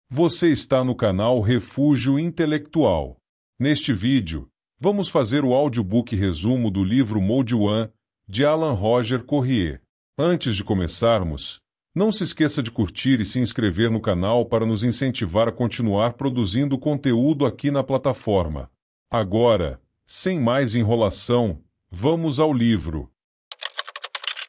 Você está no canal Refúgio Intelectual. Neste vídeo, vamos fazer o audiobook resumo do livro Mode One, de Alan Roger Corrier. Antes de começarmos, não se esqueça de curtir e se inscrever no canal para nos incentivar a continuar produzindo conteúdo aqui na plataforma. Agora, sem mais enrolação, vamos ao livro.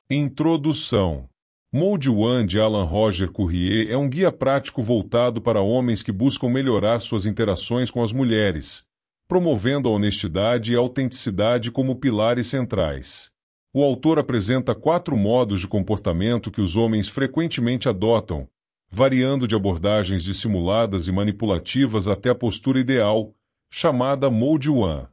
Introdução. Mode One de Alan Roger Corrier é um guia prático voltado para homens que buscam melhorar suas interações com as mulheres, promovendo a honestidade e a autenticidade como pilares centrais. O autor apresenta 4 modos de comportamento que os homens frequentemente adotam, variando de abordagens dissimuladas e manipulativas até a postura ideal, chamada Mode One.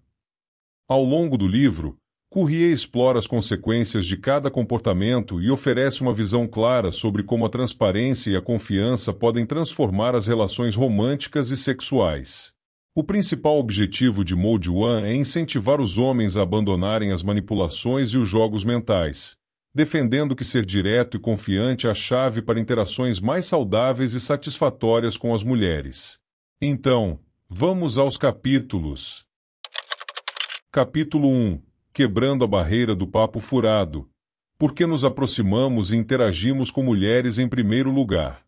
Ao longo do livro, Corrier explora as consequências de cada comportamento e oferece uma visão clara sobre como a transparência e a confiança podem transformar as relações românticas e sexuais. O principal objetivo de Mode One é incentivar os homens a abandonarem as manipulações e os jogos mentais, defendendo que ser direto e confiante é a chave para interações mais saudáveis e satisfatórias com as mulheres. Então, vamos aos capítulos. Capítulo 1. Quebrando a barreira do papo furado. Por que nos aproximamos e interagimos com mulheres em primeiro lugar?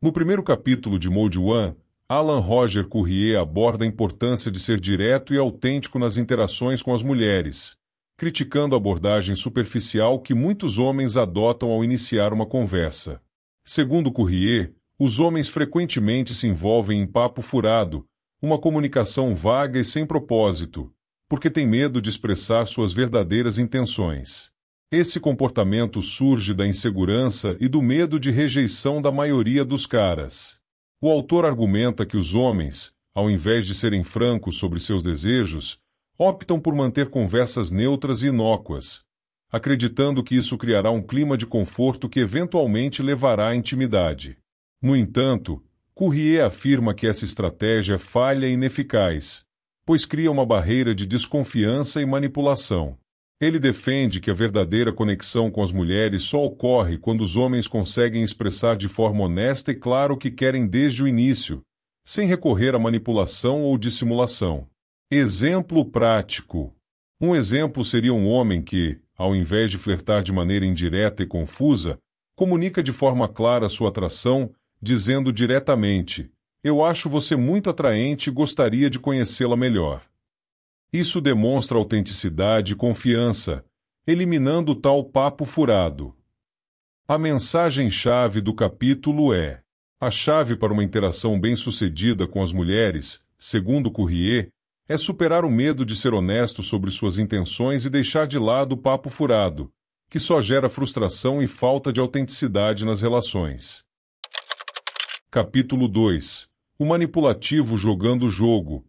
No primeiro capítulo de Mode One, Alan Roger Corrier aborda a importância de ser direto e autêntico nas interações com as mulheres, criticando a abordagem superficial que muitos homens adotam ao iniciar uma conversa. Segundo Corrier, os homens frequentemente se envolvem em papo furado, uma comunicação vaga e sem propósito, porque tem medo de expressar suas verdadeiras intenções. Esse comportamento surge da insegurança e do medo de rejeição da maioria dos caras. O autor argumenta que os homens, ao invés de serem francos sobre seus desejos, optam por manter conversas neutras e inócuas, acreditando que isso criará um clima de conforto que eventualmente levará à intimidade. No entanto, Corrier afirma que essa estratégia falha e ineficaz, pois cria uma barreira de desconfiança e manipulação. Ele defende que a verdadeira conexão com as mulheres só ocorre quando os homens conseguem expressar de forma honesta e clara o que querem desde o início, sem recorrer à manipulação ou dissimulação. Exemplo prático. Um exemplo seria um homem que, ao invés de flertar de maneira indireta e confusa, comunica de forma clara sua atração, dizendo diretamente: "Eu acho você muito atraente e gostaria de conhecê-la melhor." Isso demonstra autenticidade e confiança, eliminando tal papo furado. A mensagem-chave do capítulo é: a chave para uma interação bem-sucedida com as mulheres, segundo Corrier, é superar o medo de ser honesto sobre suas intenções e deixar de lado o papo furado, que só gera frustração e falta de autenticidade nas relações. Capítulo 2. O manipulativo jogando o jogo.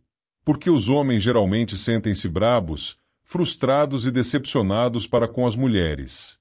Porque os homens geralmente sentem-se brabos, frustrados e decepcionados para com as mulheres.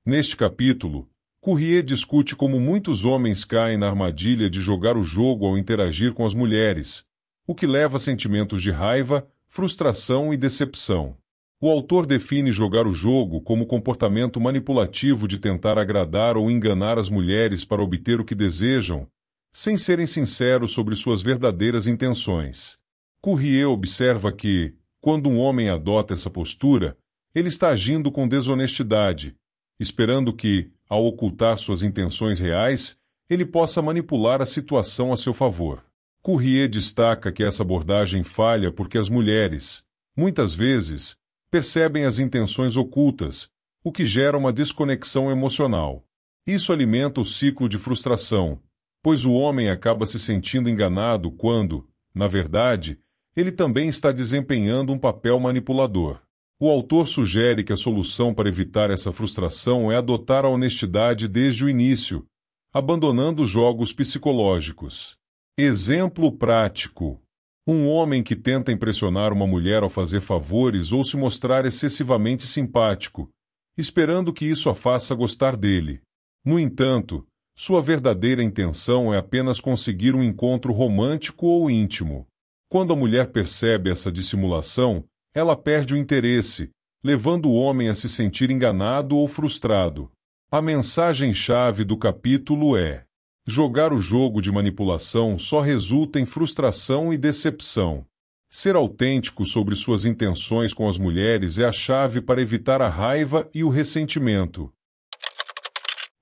Neste capítulo, Corrier discute como muitos homens caem na armadilha de jogar o jogo ao interagir com as mulheres, o que leva a sentimentos de raiva, frustração e decepção. O autor define jogar o jogo como comportamento manipulativo de tentar agradar ou enganar as mulheres para obter o que desejam, sem serem sinceros sobre suas verdadeiras intenções. Corrier observa que, quando um homem adota essa postura, ele está agindo com desonestidade, esperando que, ao ocultar suas intenções reais, ele possa manipular a situação a seu favor. Corrier destaca que essa abordagem falha porque as mulheres, muitas vezes, percebem as intenções ocultas, o que gera uma desconexão emocional. Isso alimenta o ciclo de frustração, pois o homem acaba se sentindo enganado quando, na verdade, ele também está desempenhando um papel manipulador. O autor sugere que a solução para evitar essa frustração é adotar a honestidade desde o início, abandonando os jogos psicológicos. Exemplo prático. Um homem que tenta impressionar uma mulher ao fazer favores ou se mostrar excessivamente simpático, esperando que isso a faça gostar dele. No entanto, sua verdadeira intenção é apenas conseguir um encontro romântico ou íntimo. Quando a mulher percebe essa dissimulação, ela perde o interesse, levando o homem a se sentir enganado ou frustrado. A mensagem-chave do capítulo é: Jogar o jogo de manipulação só resulta em frustração e decepção. Ser autêntico sobre suas intenções com as mulheres é a chave para evitar a raiva e o ressentimento.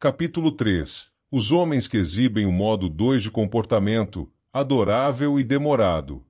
Capítulo 3. Os homens que exibem o modo 2 de comportamento, adorável e demorado.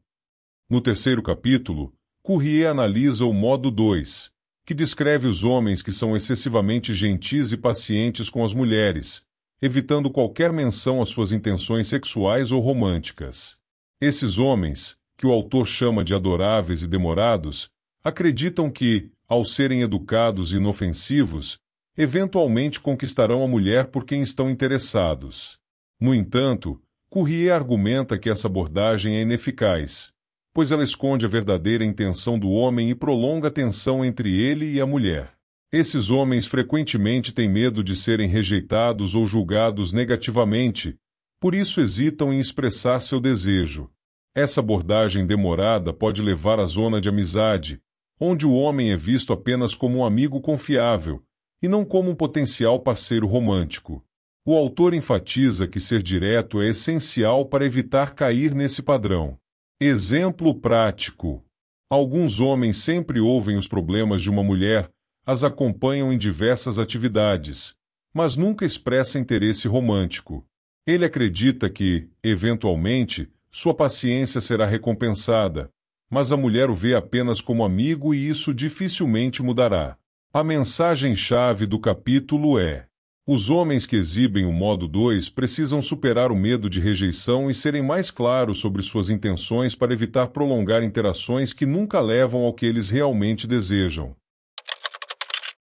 No terceiro capítulo, Courrier analisa o modo 2, que descreve os homens que são excessivamente gentis e pacientes com as mulheres, evitando qualquer menção às suas intenções sexuais ou românticas. Esses homens, que o autor chama de adoráveis e demorados, acreditam que, ao serem educados e inofensivos, eventualmente conquistarão a mulher por quem estão interessados. No entanto, Courrier argumenta que essa abordagem é ineficaz, pois ela esconde a verdadeira intenção do homem e prolonga a tensão entre ele e a mulher. Esses homens frequentemente têm medo de serem rejeitados ou julgados negativamente, por isso hesitam em expressar seu desejo. Essa abordagem demorada pode levar à zona de amizade, onde o homem é visto apenas como um amigo confiável, e não como um potencial parceiro romântico. O autor enfatiza que ser direto é essencial para evitar cair nesse padrão. Exemplo prático. Alguns homens sempre ouvem os problemas de uma mulher, as acompanham em diversas atividades, mas nunca expressa interesse romântico. Ele acredita que, eventualmente, sua paciência será recompensada, mas a mulher o vê apenas como amigo e isso dificilmente mudará. A mensagem-chave do capítulo é: os homens que exibem o modo 2 precisam superar o medo de rejeição e serem mais claros sobre suas intenções para evitar prolongar interações que nunca levam ao que eles realmente desejam.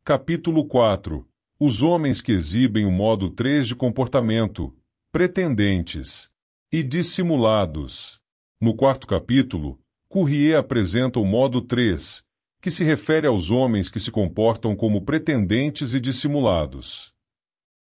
Capítulo 4. Os homens que exibem o modo 3 de comportamento, pretendentes e dissimulados. No quarto capítulo, Courrier apresenta o modo 3, que se refere aos homens que se comportam como pretendentes e dissimulados.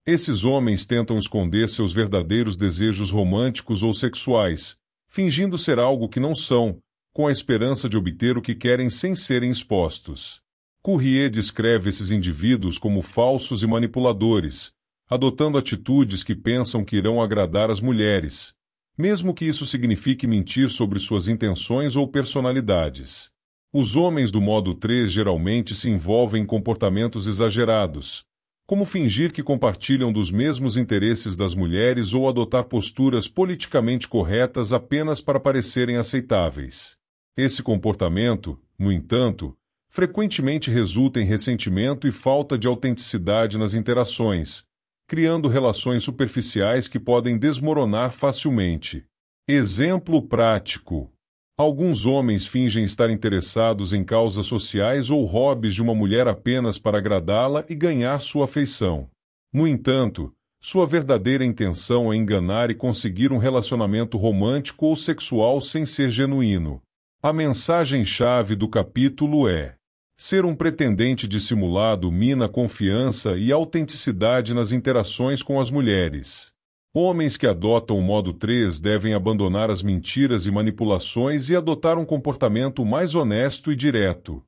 Esses homens tentam esconder seus verdadeiros desejos românticos ou sexuais, fingindo ser algo que não são, com a esperança de obter o que querem sem serem expostos. Courrier descreve esses indivíduos como falsos e manipuladores, adotando atitudes que pensam que irão agradar as mulheres, mesmo que isso signifique mentir sobre suas intenções ou personalidades. Os homens do modo 3 geralmente se envolvem em comportamentos exagerados, como fingir que compartilham dos mesmos interesses das mulheres ou adotar posturas politicamente corretas apenas para parecerem aceitáveis. Esse comportamento, no entanto, frequentemente resulta em ressentimento e falta de autenticidade nas interações, criando relações superficiais que podem desmoronar facilmente. Exemplo prático. Alguns homens fingem estar interessados em causas sociais ou hobbies de uma mulher apenas para agradá-la e ganhar sua afeição. No entanto, sua verdadeira intenção é enganar e conseguir um relacionamento romântico ou sexual sem ser genuíno. A mensagem-chave do capítulo é: ser um pretendente dissimulado mina a confiança e autenticidade nas interações com as mulheres. Homens que adotam o modo 3 devem abandonar as mentiras e manipulações e adotar um comportamento mais honesto e direto.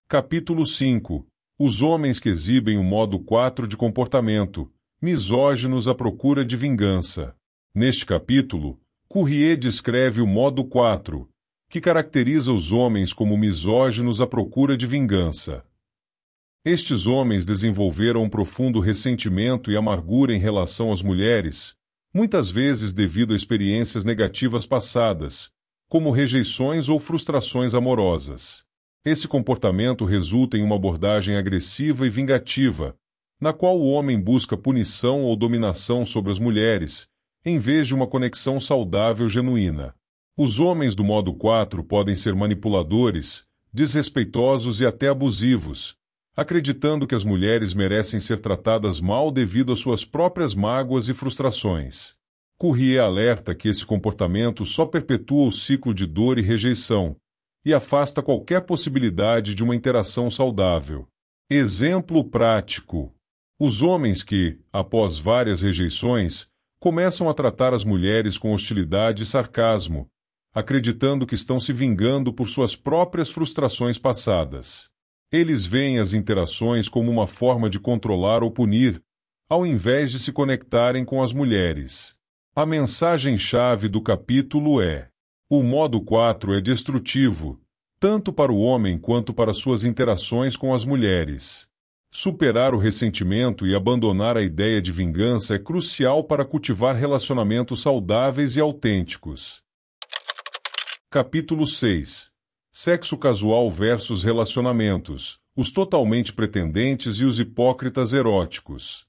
Capítulo 5. Os homens que exibem o modo 4 de comportamento, misóginos à procura de vingança. Neste capítulo, Courrier descreve o modo 4, que caracteriza os homens como misóginos à procura de vingança. Estes homens desenvolveram um profundo ressentimento e amargura em relação às mulheres, muitas vezes devido a experiências negativas passadas, como rejeições ou frustrações amorosas. Esse comportamento resulta em uma abordagem agressiva e vingativa, na qual o homem busca punição ou dominação sobre as mulheres, em vez de uma conexão saudável genuína. Os homens do modo 4 podem ser manipuladores, desrespeitosos e até abusivos, acreditando que as mulheres merecem ser tratadas mal devido às suas próprias mágoas e frustrações. Courrier alerta que esse comportamento só perpetua o ciclo de dor e rejeição, e afasta qualquer possibilidade de uma interação saudável. Exemplo prático. Os homens que, após várias rejeições, começam a tratar as mulheres com hostilidade e sarcasmo, acreditando que estão se vingando por suas próprias frustrações passadas. Eles veem as interações como uma forma de controlar ou punir, ao invés de se conectarem com as mulheres. A mensagem-chave do capítulo é: o modo 4 é destrutivo, tanto para o homem quanto para suas interações com as mulheres. Superar o ressentimento e abandonar a ideia de vingança é crucial para cultivar relacionamentos saudáveis e autênticos. Capítulo 6. Sexo casual versus relacionamentos, os totalmente pretendentes e os hipócritas eróticos.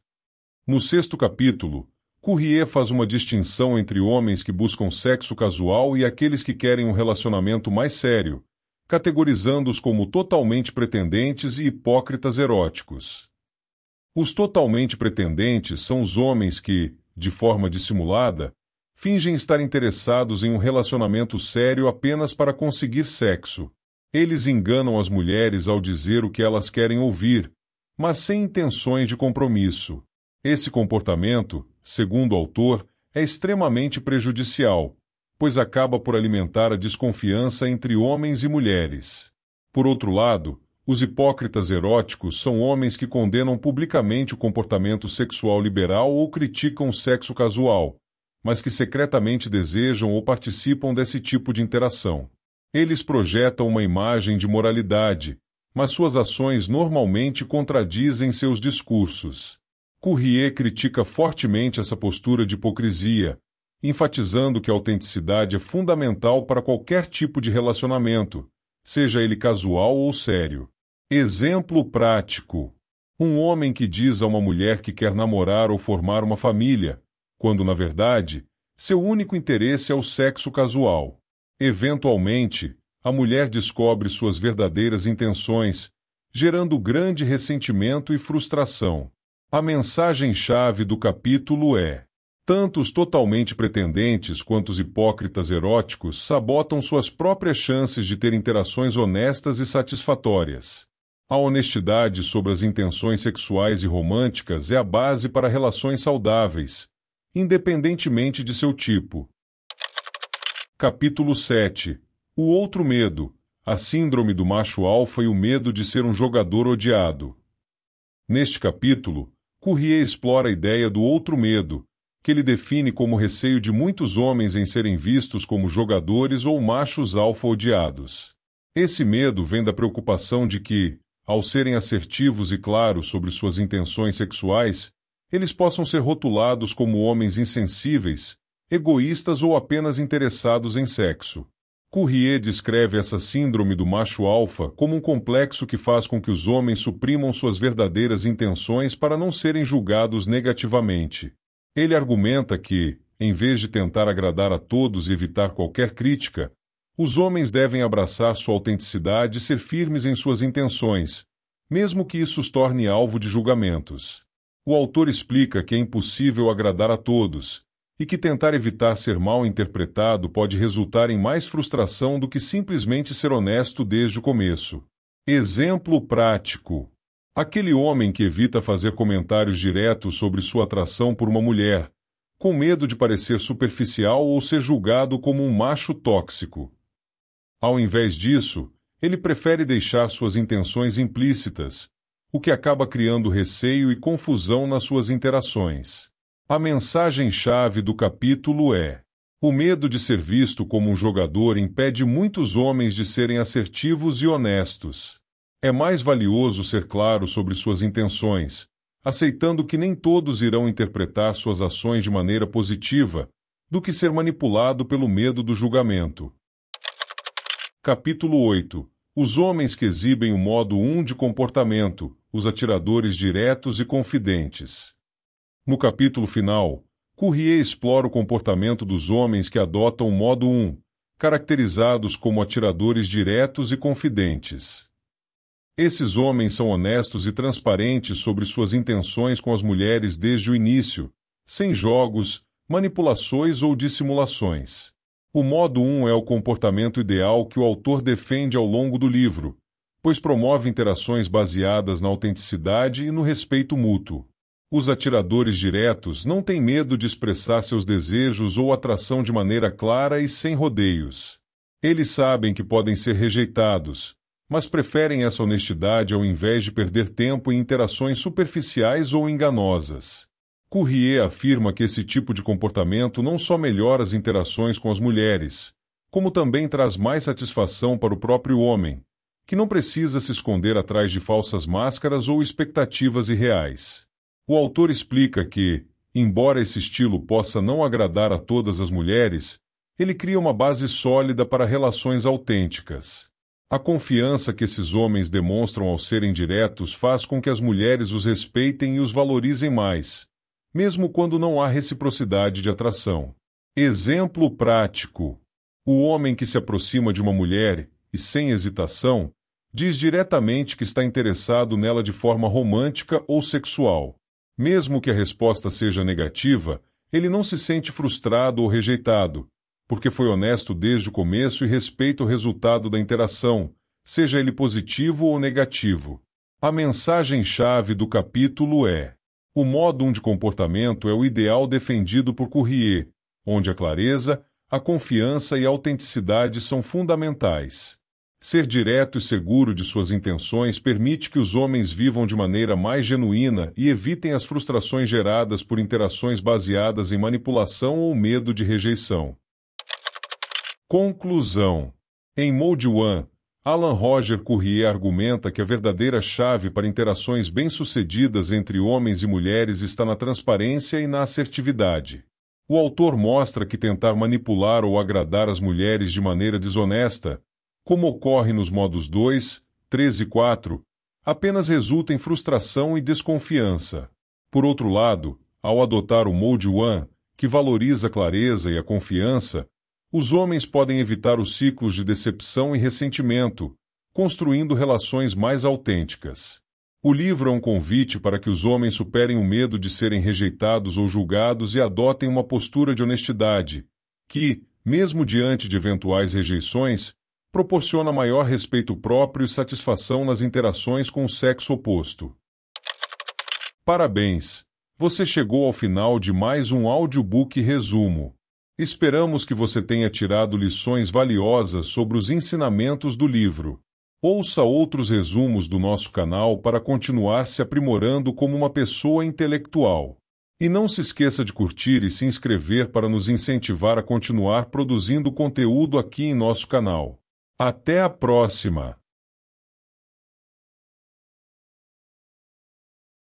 No sexto capítulo, Courrier faz uma distinção entre homens que buscam sexo casual e aqueles que querem um relacionamento mais sério, categorizando-os como totalmente pretendentes e hipócritas eróticos. Os totalmente pretendentes são os homens que, de forma dissimulada, fingem estar interessados em um relacionamento sério apenas para conseguir sexo. Eles enganam as mulheres ao dizer o que elas querem ouvir, mas sem intenções de compromisso. Esse comportamento, segundo o autor, é extremamente prejudicial, pois acaba por alimentar a desconfiança entre homens e mulheres. Por outro lado, os hipócritas eróticos são homens que condenam publicamente o comportamento sexual liberal ou criticam o sexo casual, mas que secretamente desejam ou participam desse tipo de interação. Eles projetam uma imagem de moralidade, mas suas ações normalmente contradizem seus discursos. Courrier critica fortemente essa postura de hipocrisia, enfatizando que a autenticidade é fundamental para qualquer tipo de relacionamento, seja ele casual ou sério. Exemplo prático: um homem que diz a uma mulher que quer namorar ou formar uma família, quando, na verdade, seu único interesse é o sexo casual. Eventualmente, a mulher descobre suas verdadeiras intenções, gerando grande ressentimento e frustração. A mensagem-chave do capítulo é: tanto os totalmente pretendentes quanto os hipócritas eróticos sabotam suas próprias chances de ter interações honestas e satisfatórias. A honestidade sobre as intenções sexuais e românticas é a base para relações saudáveis, independentemente de seu tipo. Capítulo 7. O outro medo, a síndrome do macho alfa e o medo de ser um jogador odiado. Neste capítulo, Courrier explora a ideia do outro medo, que ele define como o receio de muitos homens em serem vistos como jogadores ou machos alfa odiados. Esse medo vem da preocupação de que, ao serem assertivos e claros sobre suas intenções sexuais, eles possam ser rotulados como homens insensíveis, egoístas ou apenas interessados em sexo. Courrier descreve essa síndrome do macho alfa como um complexo que faz com que os homens suprimam suas verdadeiras intenções para não serem julgados negativamente. Ele argumenta que, em vez de tentar agradar a todos e evitar qualquer crítica, os homens devem abraçar sua autenticidade e ser firmes em suas intenções, mesmo que isso os torne alvo de julgamentos. O autor explica que é impossível agradar a todos, e que tentar evitar ser mal interpretado pode resultar em mais frustração do que simplesmente ser honesto desde o começo. Exemplo prático: aquele homem que evita fazer comentários diretos sobre sua atração por uma mulher, com medo de parecer superficial ou ser julgado como um macho tóxico. Ao invés disso, ele prefere deixar suas intenções implícitas, o que acaba criando receio e confusão nas suas interações. A mensagem-chave do capítulo é: o medo de ser visto como um jogador impede muitos homens de serem assertivos e honestos. É mais valioso ser claro sobre suas intenções, aceitando que nem todos irão interpretar suas ações de maneira positiva, do que ser manipulado pelo medo do julgamento. Capítulo 8. Os homens que exibem o modo 1 de comportamento, os atiradores diretos e confidentes. No capítulo final, Courrier explora o comportamento dos homens que adotam o modo 1, caracterizados como atiradores diretos e confidentes. Esses homens são honestos e transparentes sobre suas intenções com as mulheres desde o início, sem jogos, manipulações ou dissimulações. O modo 1 é o comportamento ideal que o autor defende ao longo do livro, pois promove interações baseadas na autenticidade e no respeito mútuo. Os atiradores diretos não têm medo de expressar seus desejos ou atração de maneira clara e sem rodeios. Eles sabem que podem ser rejeitados, mas preferem essa honestidade ao invés de perder tempo em interações superficiais ou enganosas. Courrier afirma que esse tipo de comportamento não só melhora as interações com as mulheres, como também traz mais satisfação para o próprio homem, que não precisa se esconder atrás de falsas máscaras ou expectativas irreais. O autor explica que, embora esse estilo possa não agradar a todas as mulheres, ele cria uma base sólida para relações autênticas. A confiança que esses homens demonstram ao serem diretos faz com que as mulheres os respeitem e os valorizem mais, mesmo quando não há reciprocidade de atração. Exemplo prático: o homem que se aproxima de uma mulher e, sem hesitação, diz diretamente que está interessado nela de forma romântica ou sexual. Mesmo que a resposta seja negativa, ele não se sente frustrado ou rejeitado, porque foi honesto desde o começo e respeita o resultado da interação, seja ele positivo ou negativo. A mensagem-chave do capítulo é: o modo de comportamento é o ideal defendido por Courrier, onde a clareza, a confiança e a autenticidade são fundamentais. Ser direto e seguro de suas intenções permite que os homens vivam de maneira mais genuína e evitem as frustrações geradas por interações baseadas em manipulação ou medo de rejeição. Conclusão: em Mode One, Alan Roger Courrier argumenta que a verdadeira chave para interações bem-sucedidas entre homens e mulheres está na transparência e na assertividade. O autor mostra que tentar manipular ou agradar as mulheres de maneira desonesta, como ocorre nos modos 2, 3 e 4, apenas resulta em frustração e desconfiança. Por outro lado, ao adotar o Mode One, que valoriza a clareza e a confiança, os homens podem evitar os ciclos de decepção e ressentimento, construindo relações mais autênticas. O livro é um convite para que os homens superem o medo de serem rejeitados ou julgados e adotem uma postura de honestidade, que, mesmo diante de eventuais rejeições, proporciona maior respeito próprio e satisfação nas interações com o sexo oposto. Parabéns! Você chegou ao final de mais um audiobook resumo. Esperamos que você tenha tirado lições valiosas sobre os ensinamentos do livro. Ouça outros resumos do nosso canal para continuar se aprimorando como uma pessoa intelectual. E não se esqueça de curtir e se inscrever para nos incentivar a continuar produzindo conteúdo aqui em nosso canal. Até a próxima!